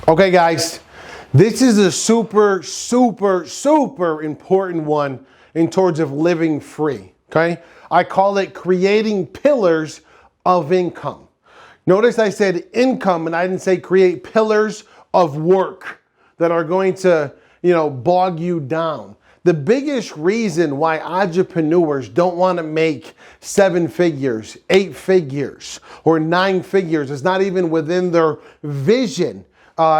Okay, guys, this is a super important one in terms of living free, okay? I call it creating pillars of income. Notice I said income and I didn't say create pillars of work that are going to, bog you down. The biggest reason why entrepreneurs don't want to make 7 figures, 8 figures, or 9 figures, is not even within their vision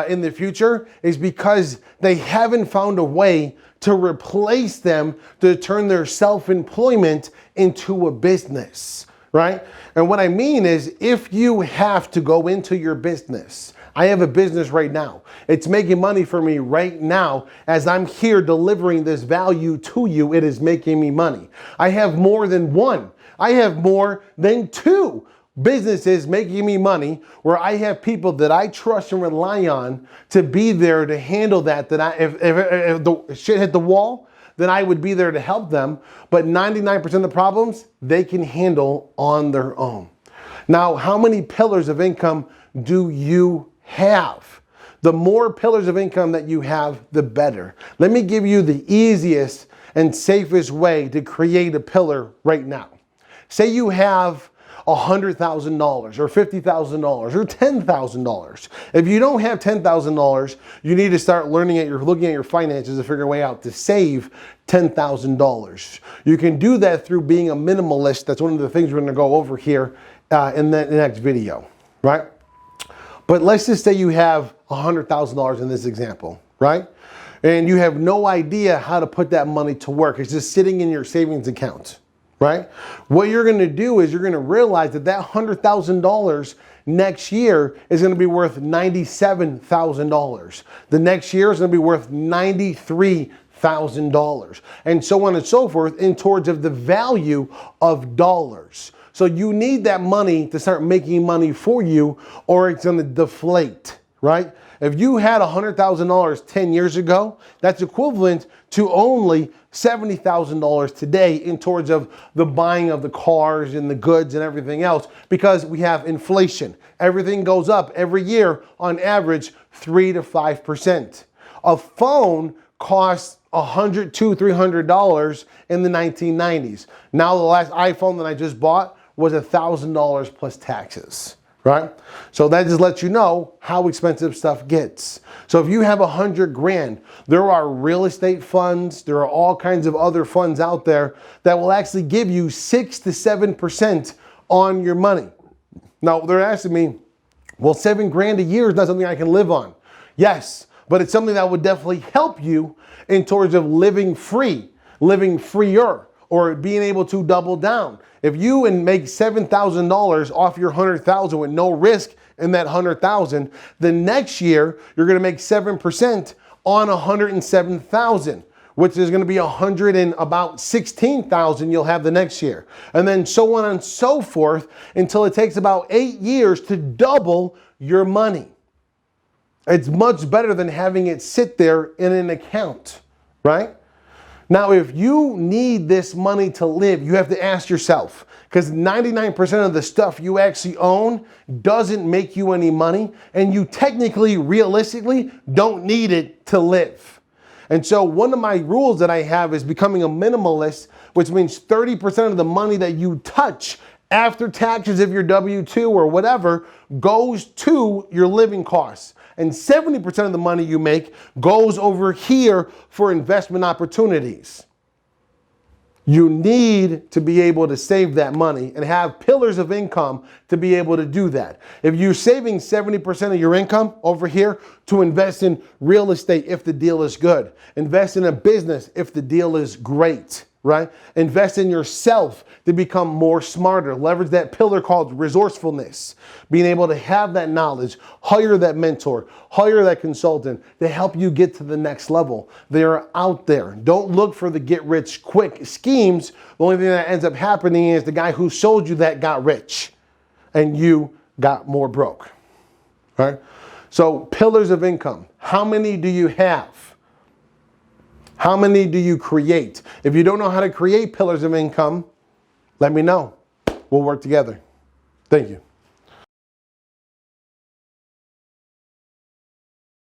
in the future, is because they haven't found a way to replace them, to turn their self-employment into a business, right? And what I mean is, if you have to go into your business, I have a business right now. It's making money for me right now. As I'm here delivering this value to you, it is making me money. I have more than one. I have more than 2 businesses making me money, where I have people that I trust and rely on to be there to handle that. If the shit hit the wall, then I would be there to help them. But 99% of the problems, they can handle on their own. Now, how many pillars of income do you have? The more pillars of income that you have, the better. Let me give you the easiest and safest way to create a pillar right now. Say you have $100,000 or $50,000 or $10,000. If you don't have $10,000, you need to start looking at your finances to figure a way out to save $10,000. You can do that through being a minimalist. That's one of the things we're going to go over here in the next video, right? But let's just say you have $100,000 in this example, right? And you have no idea how to put that money to work. It's just sitting in your savings account, right? What you're going to do is you're going to realize that $100,000 next year is going to be worth $97,000. The next year is going to be worth $93,000, and so on and so forth, in towards of the value of dollars. So you need that money to start making money for you, or it's going to deflate, right? If you had $100,000 10 years ago, that's equivalent to only $70,000 today in towards of the buying of the cars and the goods and everything else, because we have inflation. Everything goes up every year on average 3 to 5%. A phone costs $100, $200, $300 in the 1990s. Now the last iPhone that I just bought was $1,000 plus taxes, right? So that just lets you know how expensive stuff gets. So if you have 100 grand, there are real estate funds, there are all kinds of other funds out there that will actually give you 6 to 7% on your money. Now they're asking me, well, 7 grand a year is not something I can live on. Yes, but it's something that would definitely help you in towards of living free, living freer, or being able to double down. If you make $7,000 off your $100,000 with no risk in that $100,000, the next year you're going to make 7% on $107,000, which is going to be about $16,000 you'll have the next year, and then so on and so forth until it takes about 8 years to double your money. It's much better than having it sit there in an account, right? Now, if you need this money to live, you have to ask yourself, because 99% of the stuff you actually own doesn't make you any money, and you technically, realistically, don't need it to live. And so one of my rules that I have is becoming a minimalist, which means 30% of the money that you touch after taxes, if you're W-2 or whatever, goes to your living costs. And 70% of the money you make goes over here for investment opportunities. You need to be able to save that money and have pillars of income to be able to do that. If you're saving 70% of your income over here to invest in real estate if the deal is good, invest in a business if the deal is great, right? Invest in yourself to become more smarter. Leverage that pillar called resourcefulness. Being able to have that knowledge, hire that mentor, hire that consultant to help you get to the next level. They are out there. Don't look for the get rich quick schemes. The only thing that ends up happening is the guy who sold you that got rich and you got more broke, right? So pillars of income. How many do you have? How many do you create? If you don't know how to create pillars of income, let me know. We'll work together. Thank you.